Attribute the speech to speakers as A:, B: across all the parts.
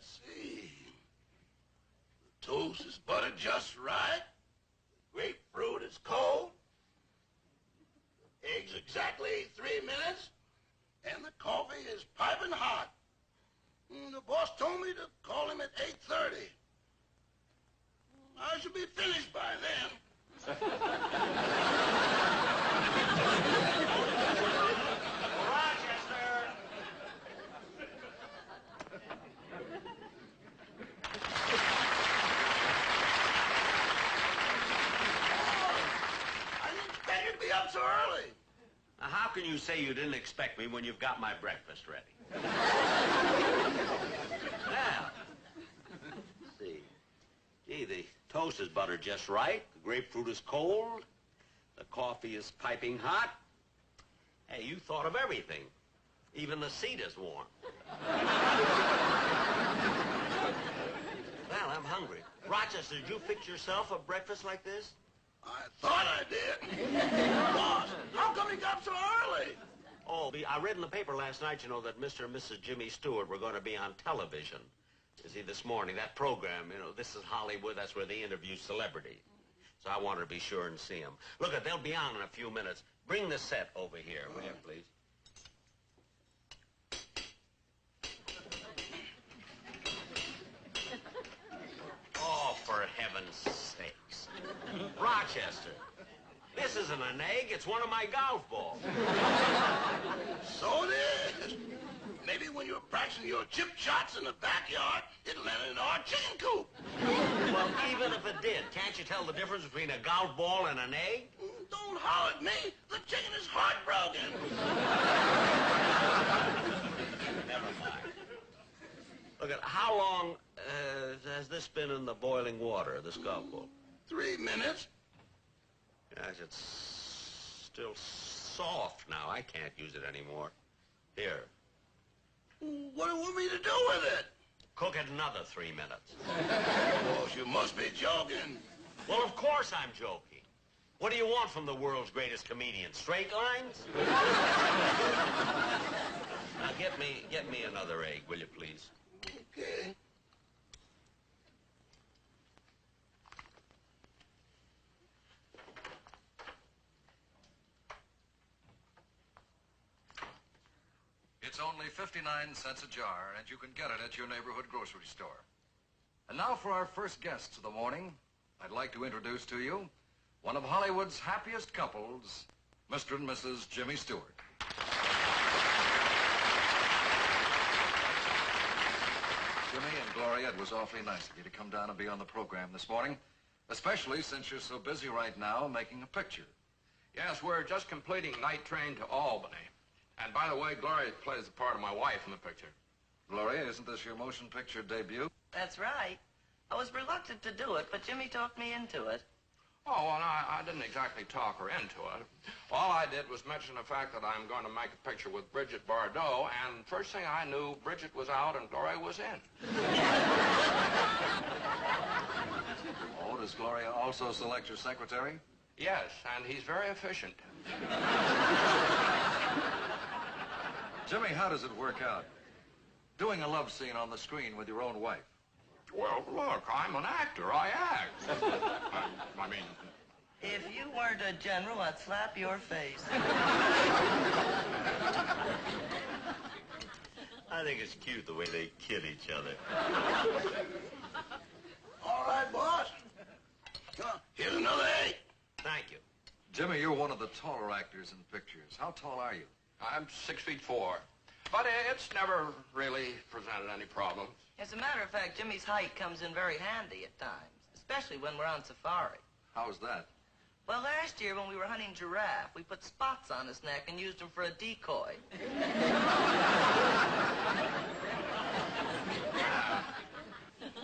A: see. The toast is buttered just right. The grapefruit is cold. The eggs exactly 3 minutes. And the coffee is piping hot. The boss told me to call him at 8:30. I should be finished by then.
B: Rochester!
A: I didn't expect you to be up so early.
B: Now, how can you say you didn't expect me when you've got my breakfast ready? Now, see. Gee, the toast is buttered just right. The grapefruit is cold. The coffee is piping hot. Hey, you thought of everything. Even the seat is warm. Well, I'm hungry. Rochester, did you fix yourself a breakfast like this?
A: I thought I did. Boss, how come you got up so early?
B: Oh, I read in the paper last night, you know, that Mr. and Mrs. Jimmy Stewart were going to be on television. You see, this morning, that program, you know, This is Hollywood, that's where they interview celebrities. So I wanted to be sure and see them. Look, they'll be on in a few minutes. Bring the set over here, will you, please? Oh, for heaven's sakes. Rochester, this isn't an egg, it's one of my golf balls.
A: So it is. Maybe when you're practicing your chip shots in the backyard, it landed in our chicken coop.
B: Well, even if it did, can't you tell the difference between a golf ball and an egg?
A: Don't holler at me. The chicken is heartbroken.
B: Never mind. Look, how long has this been in the boiling water, this golf ball?
A: 3 minutes.
B: Yes, it's still soft now. I can't use it anymore. Here.
A: What do you want me to do with it?
B: Cook it another 3 minutes.
A: Boss, you must be joking.
B: Well, of course I'm joking. What do you want from the world's greatest comedian? Straight lines? Now, get me another egg, will you, please?
A: Okay.
C: It's only 59 cents a jar, and you can get it at your neighborhood grocery store. And now for our first guests of the morning, I'd like to introduce to you one of Hollywood's happiest couples, Mr. and Mrs. Jimmy Stewart. Jimmy and Gloria, it was awfully nice of you to come down and be on the program this morning, especially since you're so busy right now making a picture.
D: Yes, we're just completing Night Train to Albany. And by the way, Gloria plays the part of my wife in the picture.
C: Gloria, isn't this your motion picture debut?
E: That's right. I was reluctant to do it, but Jimmy talked me into it.
D: Oh, well, no, I didn't exactly talk her into it. All I did was mention the fact that I'm going to make a picture with Bridget Bardot, and first thing I knew, Bridget was out and Gloria was in.
C: Oh, does Gloria also select your secretary?
D: Yes, and he's very efficient.
C: Jimmy, how does it work out? Doing a love scene on the screen with your own wife.
D: Well, look, I'm an actor. I act. I mean...
E: If you weren't a general, I'd slap your face.
B: I think it's cute the way they kid each other.
A: All right, boss. Here's another egg.
B: Thank you.
C: Jimmy, you're one of the taller actors in pictures. How tall are you?
D: I'm 6'4". But it's never really presented any problems.
E: As a matter of fact, Jimmy's height comes in very handy at times, especially when we're on safari.
C: How's that?
E: Well, last year when we were hunting giraffe, we put spots on his neck and used him for a decoy.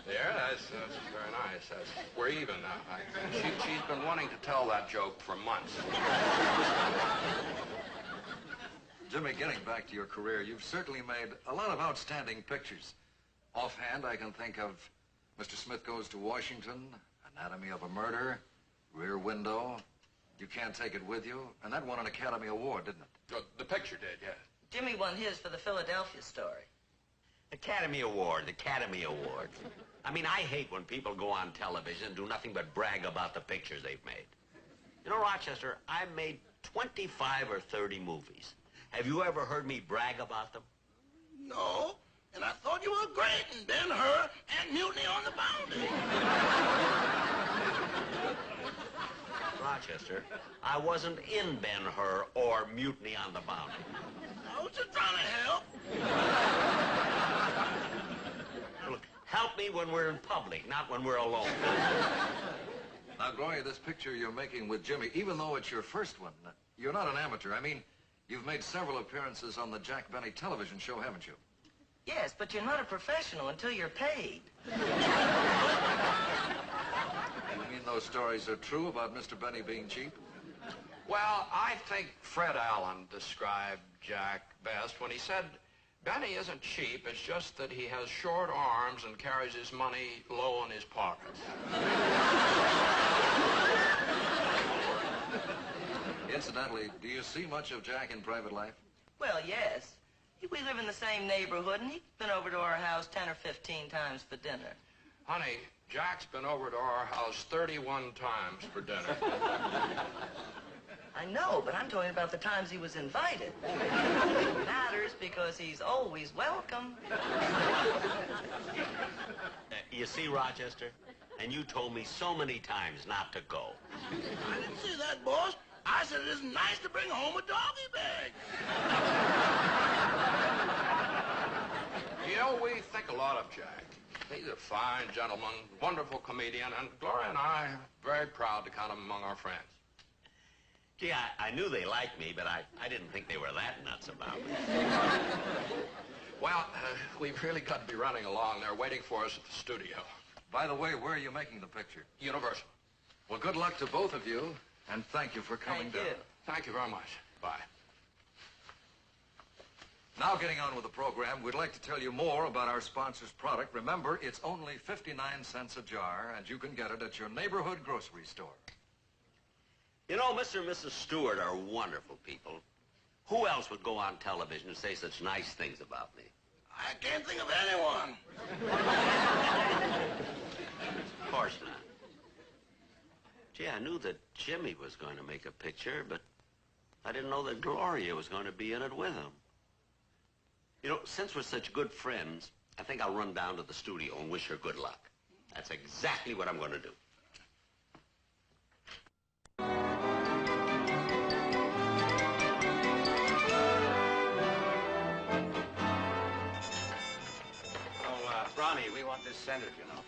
D: There, that's very nice. We're even now. She's been wanting to tell that joke for months.
C: Jimmy, getting back to your career, you've certainly made a lot of outstanding pictures. Offhand, I can think of Mr. Smith Goes to Washington, Anatomy of a Murder, Rear Window, You Can't Take It With You, and that won an Academy Award, didn't it?
D: The picture did, yes.
E: Jimmy won his for the Philadelphia story.
B: Academy Award, Academy Award. I mean, I hate when people go on television and do nothing but brag about the pictures they've made. You know, Rochester, I've made 25 or 30 movies. Have you ever heard me brag about them?
A: No, and I thought you were great in Ben-Hur and Mutiny on the Bounty.
B: Rochester, I wasn't in Ben-Hur or Mutiny on the Bounty.
A: I was just trying to help.
B: Look, help me when we're in public, not when we're alone.
C: Now, Gloria, this picture you're making with Jimmy, even though it's your first one, you're not an amateur. I mean, you've made several appearances on the Jack Benny television show, haven't you?
E: Yes, but you're not a professional until you're paid.
C: You mean those stories are true about Mr. Benny being cheap?
D: Well, I think Fred Allen described Jack best when he said, Benny isn't cheap, it's just that he has short arms and carries his money low in his pockets.
C: Incidentally, do you see much of Jack in private life?
E: Well, yes. We live in the same neighborhood, and he's been over to our house 10 or 15 times for dinner.
D: Honey, Jack's been over to our house 31 times for dinner.
E: I know, but I'm talking about the times he was invited. It matters because he's always welcome.
B: You see, Rochester? And you told me so many times not to go.
A: I didn't say that, boss. I said it isn't nice to bring home a doggy bag.
D: You know, we think a lot of Jack. He's a fine gentleman, wonderful comedian, and Gloria and I are very proud to count him among our friends.
B: Gee, I knew they liked me, but I didn't think they were that nuts about me.
D: Well, we've really got to be running along. They're waiting for us at the studio.
C: By the way, where are you making the picture?
D: Universal.
C: Well, good luck to both of you, and thank you for coming
E: Thank
C: down.
E: you.
D: Thank you very much. Bye.
C: Now, getting on with the program, we'd like to tell you more about our sponsor's product. Remember, it's only 59 cents a jar, and you can get it at your neighborhood grocery store.
B: You know, Mr. and Mrs. Stewart are wonderful people. Who else would go on television and say such nice things about me?
A: I can't think of anyone.
B: Of course not. Gee, I knew that Jimmy was going to make a picture, but I didn't know that Gloria was going to be in it with him. You know, since we're such good friends, I think I'll run down to the studio and wish her good luck. That's exactly what I'm going to do.
F: Ronnie, we want this centered, you know.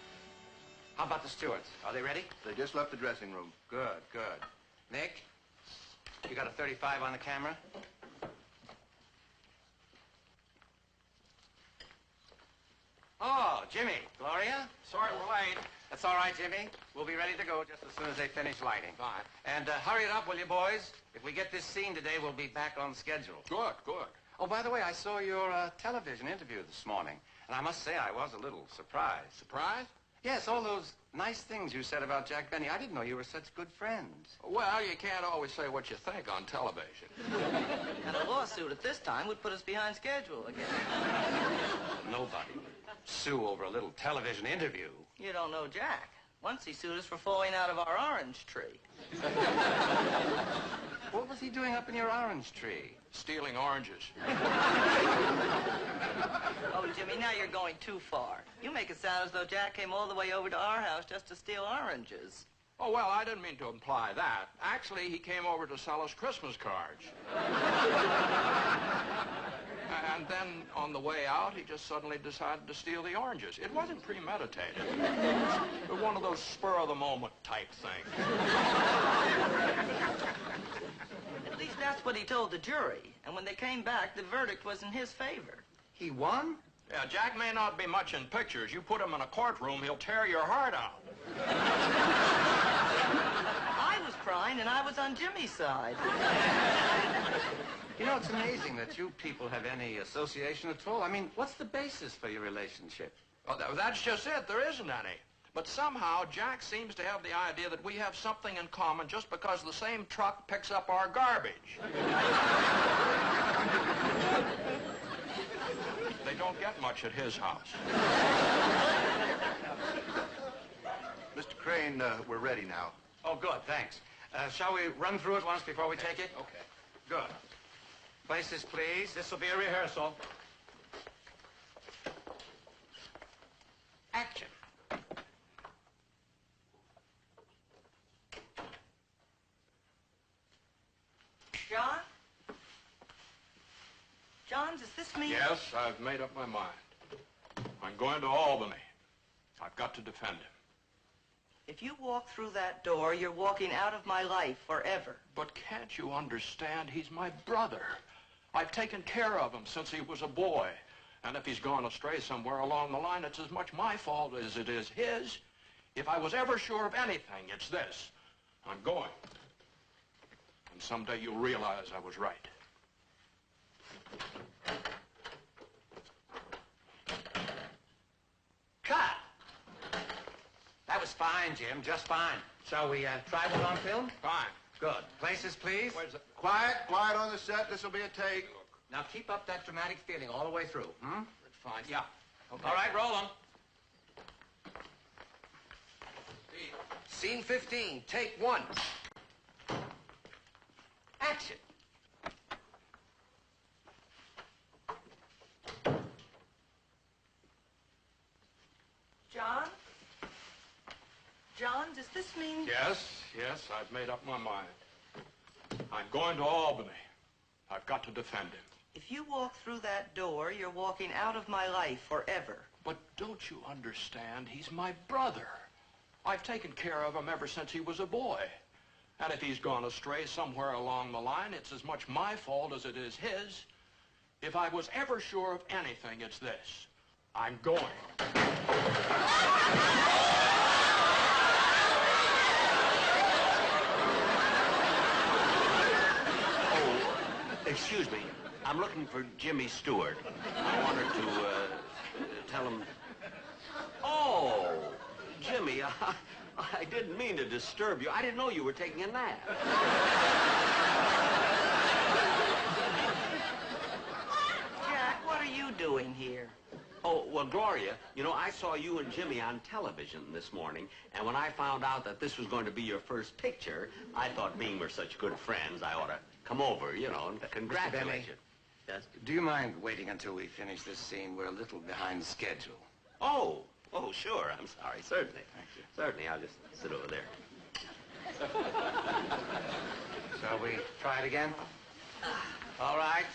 F: How about the Stewarts? Are they ready?
G: They just left the dressing room.
F: Good, good. Nick, you got a 35 on the camera? Oh, Jimmy. Gloria?
D: Sorry we're late.
F: That's all right, Jimmy. We'll be ready to go just as soon as they finish lighting.
D: Fine.
F: And hurry it up, will you, boys? If we get this scene today, we'll be back on schedule.
D: Good, good.
F: Oh, by the way, I saw your television interview this morning, and I must say I was a little surprised.
D: Surprised?
F: Yes, all those nice things you said about Jack Benny. I didn't know you were such good friends.
D: Well, you can't always say what you think on television.
E: And a lawsuit at this time would put us behind schedule again.
F: Nobody would sue over a little television interview.
E: You don't know Jack. Once he sued us for falling out of our orange tree.
F: What was he doing up in your orange tree?
D: Stealing oranges.
E: Oh, Jimmy, now you're going too far. You make it sound as though Jack came all the way over to our house just to steal oranges.
D: Oh, well, I didn't mean to imply that. Actually, he came over to sell us Christmas cards. And then, on the way out, he just suddenly decided to steal the oranges. It wasn't premeditated. It was one of those spur-of-the-moment type things.
E: At least that's what he told the jury. And when they came back, the verdict was in his favor.
F: He won?
D: Yeah, Jack may not be much in pictures. You put him in a courtroom, he'll tear your heart out.
E: I was crying, and I was on Jimmy's side.
F: You know, it's amazing that you people have any association at all. I mean, what's the basis for your relationship?
D: Well, that's just it. There isn't any. But somehow, Jack seems to have the idea that we have something in common just because the same truck picks up our garbage. They don't get much at his house.
G: Mr. Crane, we're ready now.
F: Oh, good, thanks. Shall we run through it once before we take it?
G: Okay.
F: Good. Places, please. This will be a rehearsal. Action.
E: John? John, does this mean...
D: Yes, I've made up my mind. I'm going to Albany. I've got to defend him.
E: If you walk through that door, you're walking out of my life forever.
D: But can't you understand? He's my brother. I've taken care of him since he was a boy. And if he's gone astray somewhere along the line, it's as much my fault as it is his. If I was ever sure of anything, it's this. I'm going. And someday you'll realize I was right.
F: Cut! That was fine, Jim, just fine. Shall we try this on film?
D: Fine.
F: Good. Places, please.
D: Where's the...
G: Quiet on the set. This will be a take.
F: Now keep up that dramatic feeling all the way through. Hmm?
D: Fine.
F: Yeah. Okay. All right, roll 'em.
H: Scene 15, take 1.
F: Action.
E: John? John, does this mean...
D: Yes, I've made up my mind. I'm going to Albany. I've got to defend him.
E: If you walk through that door, you're walking out of my life forever.
D: But don't you understand? He's my brother. I've taken care of him ever since he was a boy. And if he's gone astray somewhere along the line, it's as much my fault as it is his. If I was ever sure of anything, it's this. I'm going.
B: Excuse me. I'm looking for Jimmy Stewart. I wanted to tell him... Oh, Jimmy, I didn't mean to disturb you. I didn't know you were taking a nap.
E: Jack, what are you doing here?
B: Oh, well, Gloria, you know, I saw you and Jimmy on television this morning, and when I found out that this was going to be your first picture, I thought being we're such good friends, I ought to come over, you know, and congratulate you. Yes?
F: Do you mind waiting until we finish this scene? We're a little behind schedule.
B: Oh, sure. I'm sorry. Certainly. Thank you. Certainly. I'll just sit over there.
F: Shall we try it again? All right.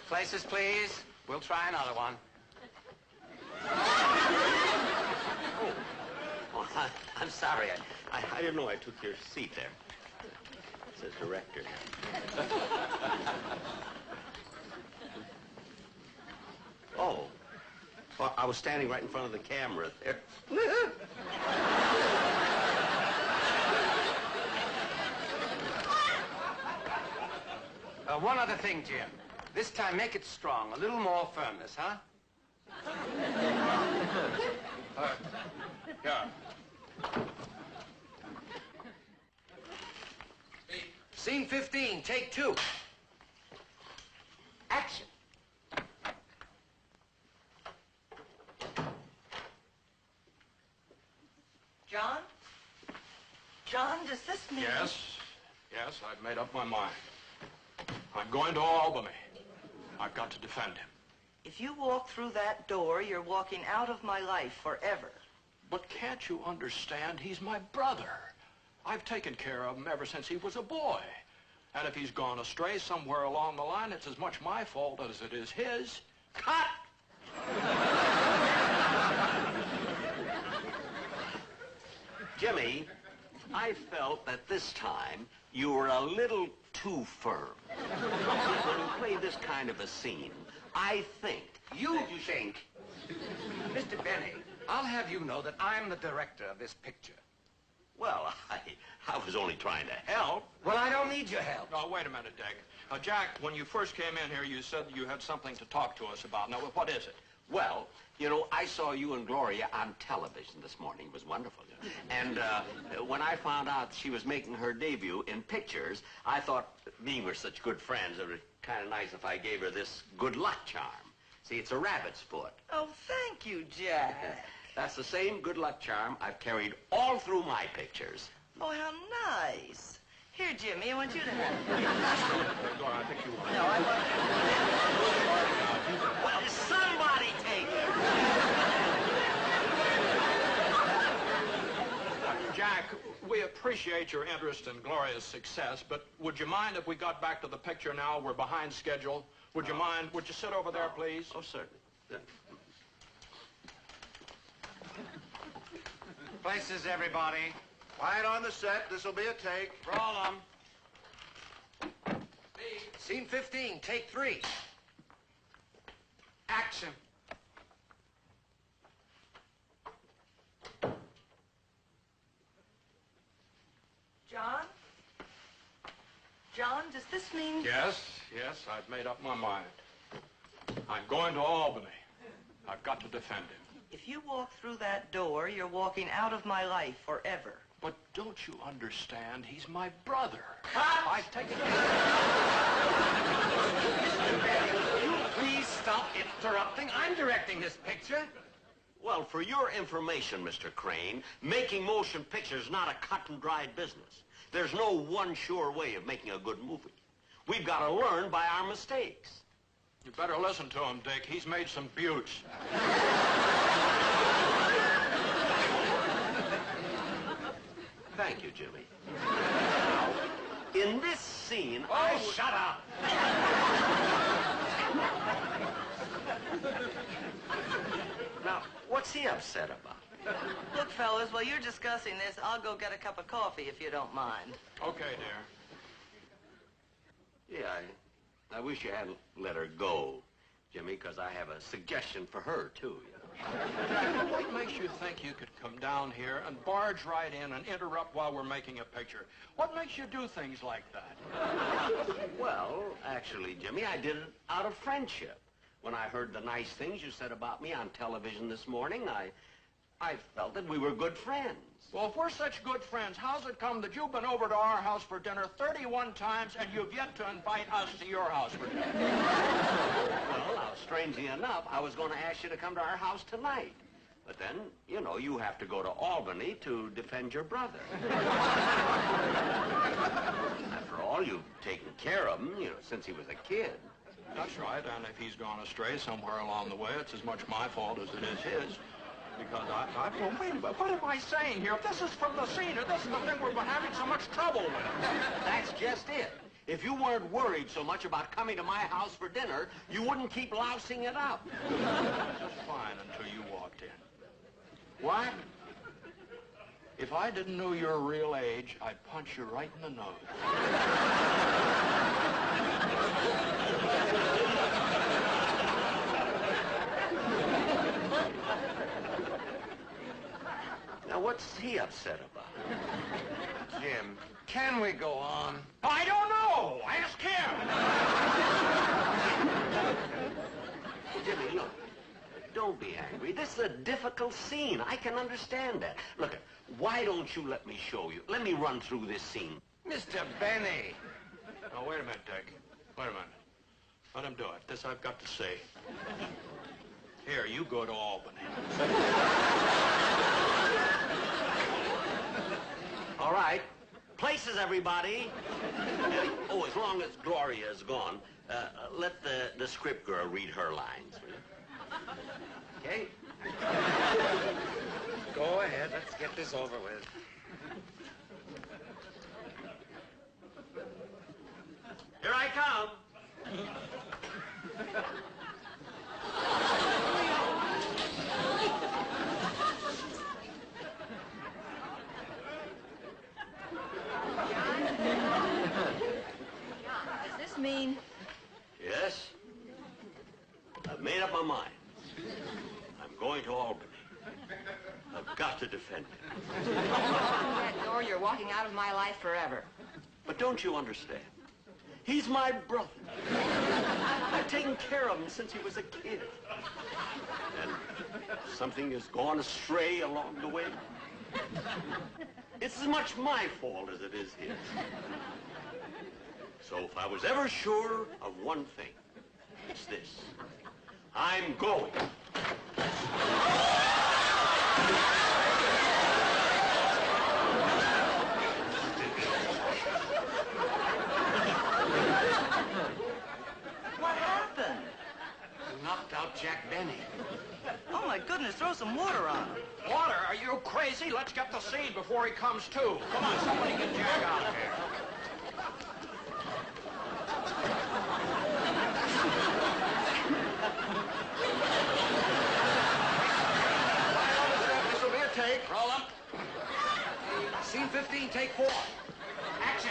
F: Places, please. We'll try another one.
B: Oh, I'm sorry. I didn't know I took your seat there. It says director. Oh. Well, I was standing right in front of the camera there.
F: One other thing, Jim. This time, make it strong. A little more firmness, huh?
D: Yeah.
H: Scene 15, take 2.
F: Action.
E: John? John, does this mean...
D: Yes, I've made up my mind. I'm going to Albany. I've got to defend him.
E: If you walk through that door, you're walking out of my life forever.
D: But can't you understand? He's my brother. I've taken care of him ever since he was a boy. And if he's gone astray somewhere along the line, it's as much my fault as it is his. Cut!
B: Jimmy, I felt that this time you were a little too firm. When you play this kind of a scene, I think...
F: You think? Mr. Benny, I'll have you know that I'm the director of this picture.
B: Well, I was only trying to help.
F: Well, I don't need your help.
D: Oh, wait a minute, Dick. Jack, when you first came in here, you said you had something to talk to us about. Now, what is it?
B: Well, you know, I saw you and Gloria on television this morning. It was wonderful. And when I found out she was making her debut in pictures, I thought, being we're such good friends, it would be kind of nice if I gave her this good luck charm. See, it's a rabbit's foot.
E: Oh, thank you, Jack.
B: That's the same good luck charm I've carried all through my pictures.
E: Oh, how nice. Here, Jimmy, I want you to have it.
D: Gloria, I think you want it.
E: No, I want you to have it.
B: Well, somebody take it.
D: Jack, we appreciate your interest in Gloria's success, but would you mind if we got back to the picture now? We're behind schedule. Would you mind? Would you sit over there, please?
B: Oh, certainly.
F: Places, everybody.
G: Quiet on the set. This'll be a take.
F: Roll 'em.
H: Scene 15, take 3.
F: Action.
E: John? John, does this mean...
D: Yes, I've made up my mind. I'm going to Albany. I've got to defend him.
E: If you walk through that door, you're walking out of my life forever.
D: But don't you understand? He's my brother.
F: Cut!
D: I've taken...
F: Will you please stop interrupting? I'm directing this picture.
B: Well, for your information, Mr. Crane, making motion pictures is not a cut-and-dried business. There's no one sure way of making a good movie. We've got to learn by our mistakes.
D: You better listen to him, Dick. He's made some buttes.
B: Thank you, Jimmy. Now, in this scene,
F: Oh, shut up!
B: Now, what's he upset about?
E: Look, fellas, while you're discussing this, I'll go get a cup of coffee if you don't mind.
D: Okay, dear.
B: Yeah, I wish you hadn't let her go, Jimmy, because I have a suggestion for her, too.
D: Jack, what makes you think you could come down here and barge right in and interrupt while we're making a picture? What makes you do things like that?
B: Well, actually, Jimmy, I did it out of friendship. When I heard the nice things you said about me on television this morning, I felt that we were good friends.
D: Well, if we're such good friends, how's it come that you've been over to our house for dinner 31 times and you've yet to invite us to your house for dinner?
B: Well, now, strangely enough, I was going to ask you to come to our house tonight. But then, you know, you have to go to Albany to defend your brother. After all, you've taken care of him, you know, since he was a kid.
D: That's right, and if he's gone astray somewhere along the way, it's as much my fault as it is his. Because well, wait a minute, what am I saying here? If this is from the scene, or this is the thing we've been having so much trouble with.
B: That's just it. If you weren't worried so much about coming to my house for dinner, you wouldn't keep lousing it up.
D: Just fine until you walked in.
B: What?
D: If I didn't know your real age, I'd punch you right in the nose.
B: Now, what's he upset about?
F: Jim, can we go on?
D: I don't know! Ask him!
B: Jimmy, look, don't be angry. This is a difficult scene. I can understand that. Look, why don't you let me show you? Let me run through this scene.
F: Mr. Benny.
D: Now, wait a minute, Dick. Wait a minute. Let him do it. This I've got to say. Here, you go to Albany.
B: All right. Places, everybody. Oh, as long as Gloria is gone, let the script girl read her lines, will you? Okay?
F: Go ahead. Let's get this over with.
B: Here I come.
I: Does this mean...
B: Yes? I've made up my mind. I'm going to Albany. I've got to defend him.
I: that door, you're walking out of my life forever.
B: But don't you understand? He's my brother. I've taken care of him since he was a kid. And something has gone astray along the way. It's as much my fault as it is his. So if I was ever sure of one thing, it's this. I'm going.
E: What happened?
F: You knocked out Jack Benny.
E: Oh, my goodness, throw some water on him.
D: Water? Are you crazy? Let's get the seed before he comes to. Come on, somebody get Jack out of here.
G: This will be a take.
H: Roll up. Scene 15, take 4. Action.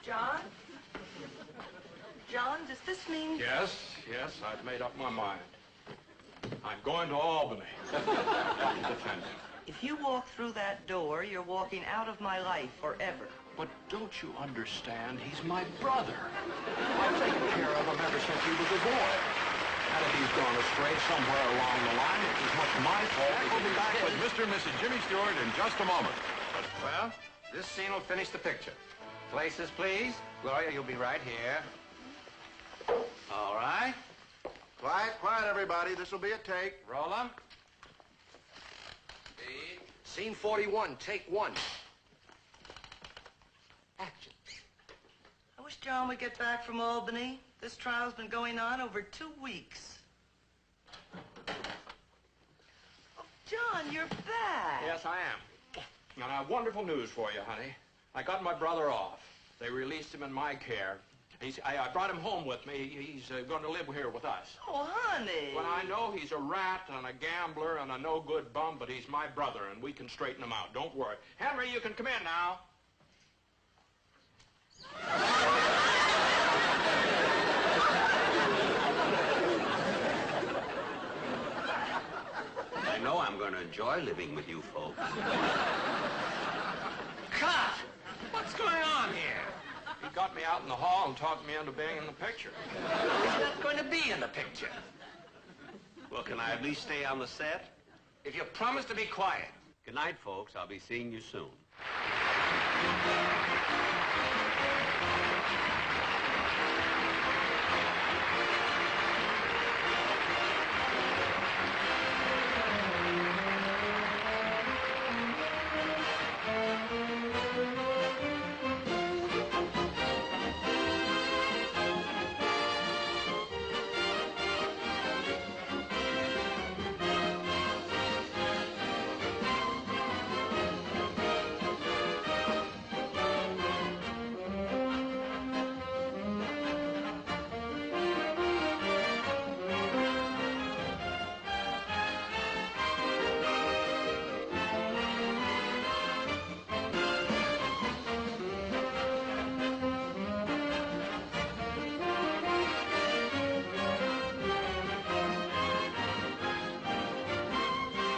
E: John? John, does this mean...
D: Yes, I've made up my mind. I'm going to Albany. To defend him.
E: If you walk through that door, you're walking out of my life forever.
D: But don't you understand? He's my brother. I've taken care of him ever since he was a boy. And if he's gone astray somewhere along the line, it's as much my fault as
G: We'll be
D: it is
G: back with
D: his.
G: Mr. and Mrs. Jimmy Stewart in just a moment.
F: Well, this scene will finish the picture. Places, please. Gloria, you'll be right here. All right.
G: Quiet, quiet, everybody. This will be a take.
F: Roll 'em.
H: Scene 41, take 1. Action.
E: I wish John would get back from Albany. This trial's been going on over 2 weeks. Oh, John, you're back.
D: Yes, I am. And I have wonderful news for you, honey. I got my brother off. They released him in my care. I brought him home with me. He's going to live here with us.
E: Oh, honey.
D: Well, I know he's a rat and a gambler and a no-good bum, but he's my brother, and we can straighten him out. Don't worry. Henry, you can come in now.
B: I know I'm going to enjoy living with you folks.
F: Cut! What's going on here?
D: He got me out in the hall and talked me into being in the picture.
F: He's not going to be in the picture.
B: Well, can I at least stay on the set?
F: If you promise to be quiet.
B: Good night, folks. I'll be seeing you soon.